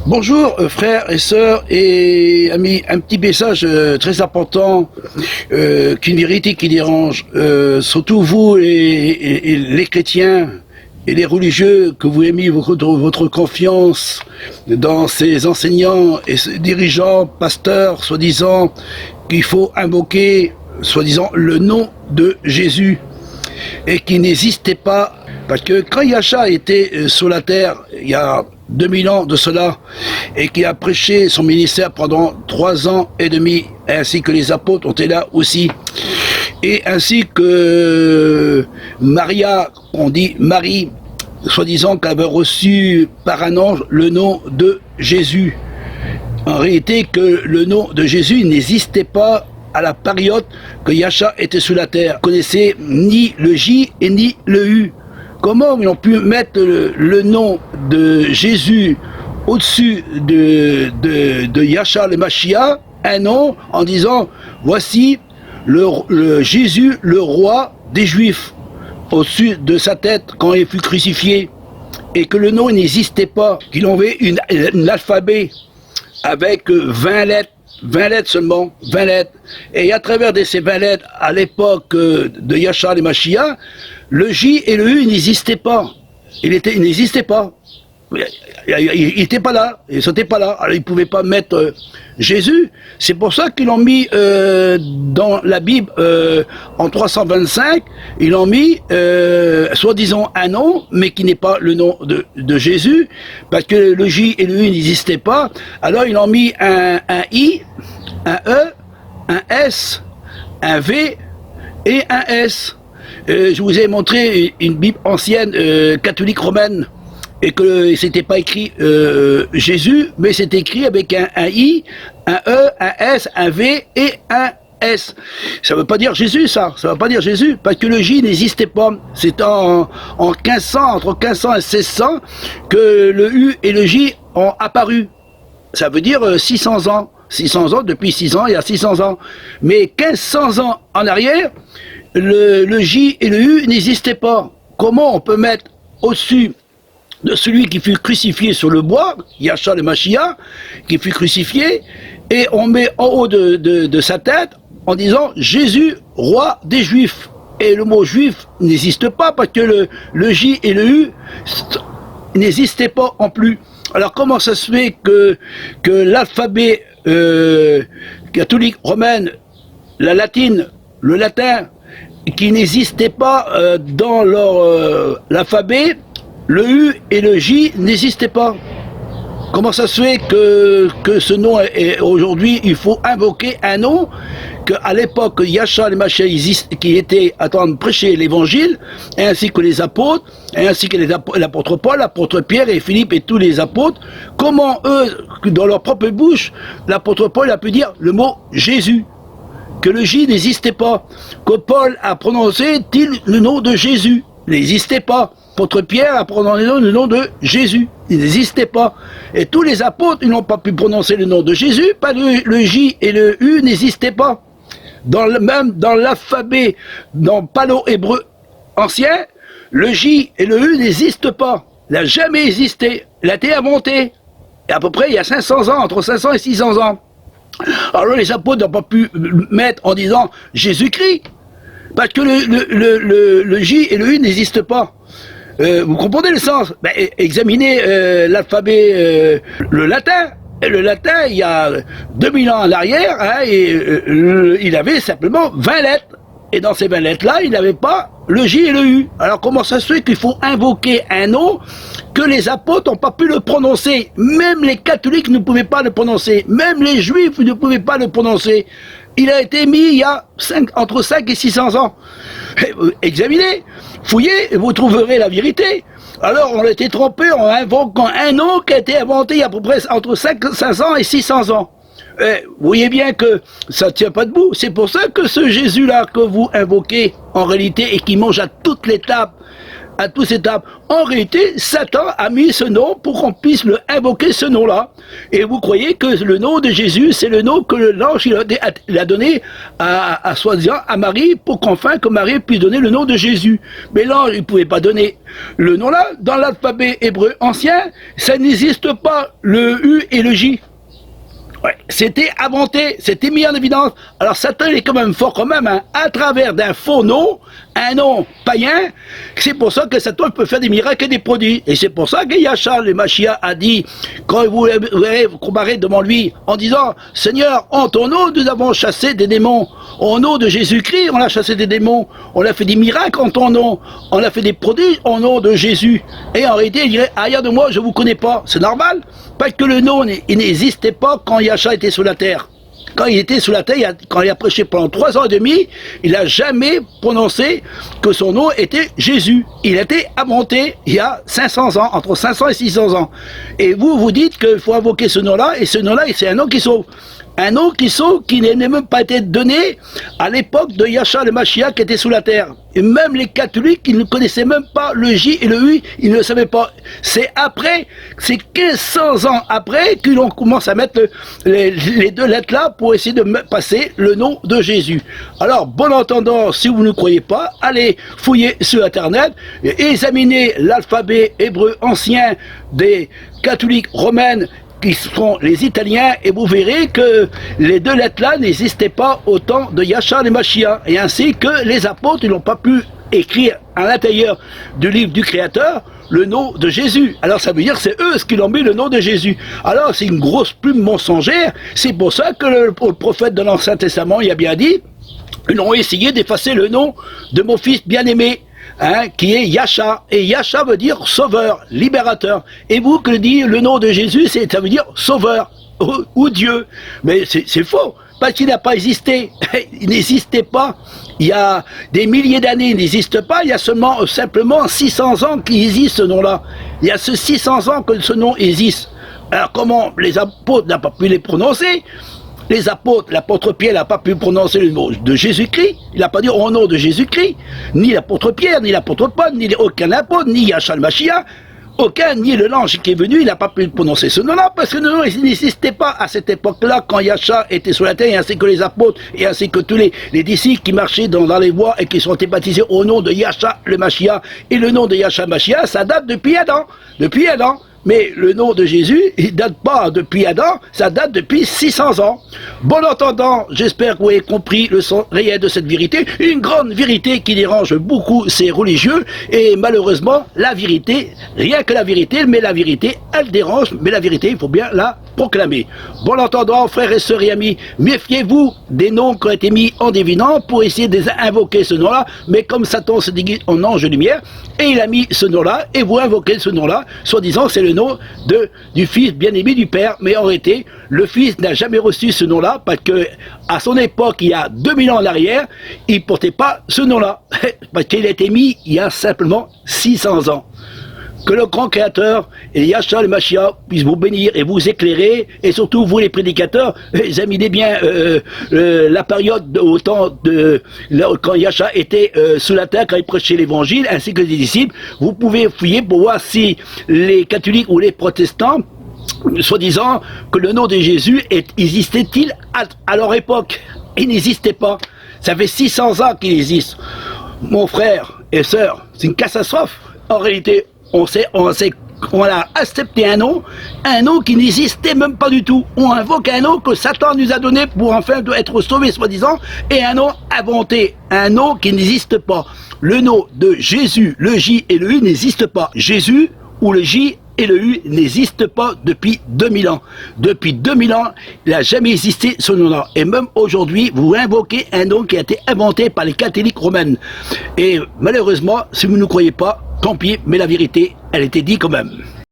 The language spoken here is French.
Bonjour frères et sœurs et amis, un petit message très important, qu'une vérité qui dérange, surtout vous et les chrétiens et les religieux, que vous ayez mis votre confiance dans ces enseignants et ces dirigeants, pasteurs, soi-disant qu'il faut invoquer, soi-disant, le nom de Jésus et qui n'existait pas. Parce que quand Yahcha était sur la terre, il y a 2000 ans de cela, et qui a prêché son ministère pendant 3 ans et demi, ainsi que les apôtres ont été là aussi, et ainsi que Maria, on dit Marie, soi-disant qu'elle avait reçu par un ange le nom de Jésus. En réalité, que le nom de Jésus n'existait pas à la période que Yahcha était sur la terre. Ils connaissaient ni le J et ni le U. Comment ils ont pu mettre le nom de Jésus au-dessus de Yahcha le Mashiach, un nom, en disant voici le Jésus, le roi des Juifs, au-dessus de sa tête quand il fut crucifié, et que le nom n'existait pas, qu'il avait un alphabet avec 20 lettres. 20 lettres seulement, 20 lettres. Et à travers de ces 20 lettres, à l'époque de Yahcha le Mashiach, le J et le U n'existaient pas. Il n'existait pas. Il n'était pas là, il n'était pas là. Alors ils ne pouvaient pas mettre Jésus. C'est pour ça qu'ils l'ont mis dans la Bible en 325. Ils l'ont mis soi-disant un nom, mais qui n'est pas le nom de Jésus, parce que le J et le U n'existaient pas. Alors ils ont mis un I, un E, un S, un V et un S. Je vous ai montré une Bible ancienne catholique romaine, et que c'était pas écrit Jésus, mais c'est écrit avec un I, un E, un S, un V et un S. Ça veut pas dire Jésus, ça veut pas dire Jésus, parce que le J n'existait pas. C'est en 1500, entre 1500 et 1600, que le U et le J ont apparu. Ça veut dire 600 ans. 600 ans, depuis 6 ans, il y a 600 ans. Mais 1500 ans en arrière, le J et le U n'existaient pas. Comment on peut mettre au-dessus de celui qui fut crucifié sur le bois, Yahcha le Mashiach, qui fut crucifié, et on met en haut de sa tête en disant Jésus, roi des Juifs. Et le mot juif n'existe pas, parce que le J et le U n'existaient pas en plus. Alors comment ça se fait que l'alphabet catholique romaine, la latine, le latin, qui n'existait pas dans leur l'alphabet, le U et le J n'existaient pas? Comment ça se fait que ce nom est aujourd'hui, il faut invoquer un nom qu'à l'époque Yahcha le Mashiach qui était à train de prêcher l'évangile, ainsi que les apôtres, ainsi que l'apôtre Paul, l'apôtre Pierre et Philippe et tous les apôtres, comment eux, dans leur propre bouche, l'apôtre Paul a pu dire le mot Jésus, que le J n'existait pas, que Paul a prononcé le nom de Jésus, n'existait pas. L'apôtre Pierre a prononcé le nom de Jésus. Il n'existait pas. Et tous les apôtres, ils n'ont pas pu prononcer le nom de Jésus, pas le J et le U n'existaient pas. Même dans l'alphabet, dans le palo-hébreu ancien, le J et le U n'existent pas. Il n'a jamais existé. Il a été inventé. Et à peu près il y a 500 ans, entre 500 et 600 ans. Alors les apôtres n'ont pas pu mettre en disant Jésus-Christ, parce que le J et le U n'existent pas. Vous comprenez le sens? Examinez l'alphabet, le latin. Et le latin, il y a 2000 ans en arrière, hein, il avait simplement 20 lettres. Et dans ces 20 lettres-là, il n'avait pas le J et le U. Alors comment ça se fait qu'il faut invoquer un nom que les apôtres n'ont pas pu le prononcer? Même les catholiques ne pouvaient pas le prononcer. Même les juifs ne pouvaient pas le prononcer. Il a été mis il y a entre 5 et 600 ans. Examinez, fouillez, et vous trouverez la vérité. Alors on a été trompé en invoquant un nom qui a été inventé il y a à peu près entre 500 et 600 ans. Vous voyez bien que ça ne tient pas debout. C'est pour ça que ce Jésus-là que vous invoquez en réalité et qui mange à toutes les tables à tous ces tables. En réalité, Satan a mis ce nom pour qu'on puisse le invoquer ce nom-là. Et vous croyez que le nom de Jésus, c'est le nom que l'ange il a donné à soi-disant à Marie pour qu'enfin que Marie puisse donner le nom de Jésus. Mais l'ange, il ne pouvait pas donner le nom-là. Dans l'alphabet hébreu ancien, ça n'existe pas, le U et le J. Ouais, c'était inventé, c'était mis en évidence. Alors Satan est quand même fort quand même, hein, à travers d'un faux nom, un nom païen. C'est pour ça que Satan peut faire des miracles et des produits. Et c'est pour ça que Yahshua le Mashiach a dit, quand vous verrez vous comparez devant lui, en disant, Seigneur, en ton nom nous avons chassé des démons. Au nom de Jésus-Christ, on a chassé des démons. On a fait des miracles en ton nom. On a fait des produits au nom de Jésus. Et en réalité, il dirait, arrière de moi, je vous connais pas. C'est normal, parce que le nom, il n'existait pas quand Yahshua était sous la terre. Quand il était sous la terre, quand il a prêché pendant 3 ans et demi, il n'a jamais prononcé que son nom était Jésus. Il a été inventé il y a 500 ans, entre 500 et 600 ans. Et vous dites qu'il faut invoquer ce nom-là, et ce nom-là, c'est un nom qui sauve. Un nom qui sauve, qui n'a même pas été donné à l'époque de Yahshua le Mashiach qui était sous la terre. Et même les catholiques, ils ne connaissaient même pas le J et le U, ils ne le savaient pas. C'est après, c'est 1500 ans après qu'ils ont commencé à mettre les deux lettres là pour essayer de passer le nom de Jésus. Alors, bon entendant, si vous ne croyez pas, allez fouiller sur Internet, et examinez l'alphabet hébreu ancien des catholiques romaines, qui sont les Italiens, et vous verrez que les deux lettres-là n'existaient pas au temps de Yahshua le Mashiach, et ainsi que les apôtres n'ont pas pu écrire à l'intérieur du livre du Créateur le nom de Jésus. Alors ça veut dire que c'est eux qui l'ont mis le nom de Jésus. Alors c'est une grosse plume mensongère, c'est pour ça que le prophète de l'Ancien Testament il a bien dit, ils ont essayé d'effacer le nom de mon fils bien-aimé, hein, qui est Yahshua, et Yahshua veut dire sauveur, libérateur. Et vous, que dit le nom de Jésus, ça veut dire sauveur, ou Dieu. Mais c'est faux, parce qu'il n'a pas existé, il n'existait pas. Il y a des milliers d'années, il n'existe pas, il y a simplement 600 ans qu'il existe ce nom-là. Il y a ce 600 ans que ce nom existe. Alors comment les apôtres n'ont pas pu les prononcer? Les apôtres, l'apôtre Pierre n'a pas pu prononcer le nom de Jésus-Christ, il n'a pas dit au nom de Jésus-Christ, ni l'apôtre Pierre, ni l'apôtre Paul, ni aucun apôtre, ni Yahshua le Mashiach, aucun, ni le l'ange qui est venu, il n'a pas pu prononcer ce nom-là, parce que le nom n'existait pas à cette époque-là, quand Yahshua était sur la terre, et ainsi que les apôtres, et ainsi que tous les disciples qui marchaient dans les voies et qui sont été baptisés au nom de Yahshua le Mashiach. Et le nom de Yahshua le Mashiach, ça date depuis Adam, Mais le nom de Jésus, il date pas depuis Adam, ça date depuis 600 ans. Bon entendant, j'espère que vous avez compris le sens réel de cette vérité, une grande vérité qui dérange beaucoup ces religieux, et malheureusement, la vérité, rien que la vérité, mais la vérité, elle dérange, mais la vérité, il faut bien la proclamer. Bon entendant, frères et sœurs et amis, méfiez-vous des noms qui ont été mis en divinant pour essayer d'invoquer ce nom-là, mais comme Satan se déguise en ange de lumière, et il a mis ce nom-là, et vous invoquez ce nom-là, soi-disant c'est le nom du fils bien-aimé du Père, mais en réalité, le fils n'a jamais reçu ce nom-là, parce que à son époque, il y a 2000 ans en arrière, il ne portait pas ce nom-là, parce qu'il a été mis il y a simplement 600 ans. Que le grand créateur et Yahshua le Mashiach puissent vous bénir et vous éclairer, et surtout vous les prédicateurs, examinez bien la période au temps de quand Yahshua était sous la terre, quand il prêchait l'évangile, ainsi que les disciples. Vous pouvez fouiller pour voir si les catholiques ou les protestants, soi-disant que le nom de Jésus existait-il à leur époque. Il n'existait pas. Ça fait 600 ans qu'il existe. Mon frère et sœur, c'est une catastrophe. En réalité, on a accepté un nom qui n'existait même pas du tout. On invoque un nom que Satan nous a donné pour enfin être sauvé, soi-disant, et un nom inventé, un nom qui n'existe pas. Le nom de Jésus, le J et le U n'existent pas. Jésus ou le J et le U n'existent pas depuis 2000 ans. Depuis 2000 ans, il n'a jamais existé ce nom-là. Et même aujourd'hui, vous invoquez un nom qui a été inventé par les catholiques romaines. Et malheureusement, si vous ne croyez pas, tant pis, mais la vérité, elle était dite quand même.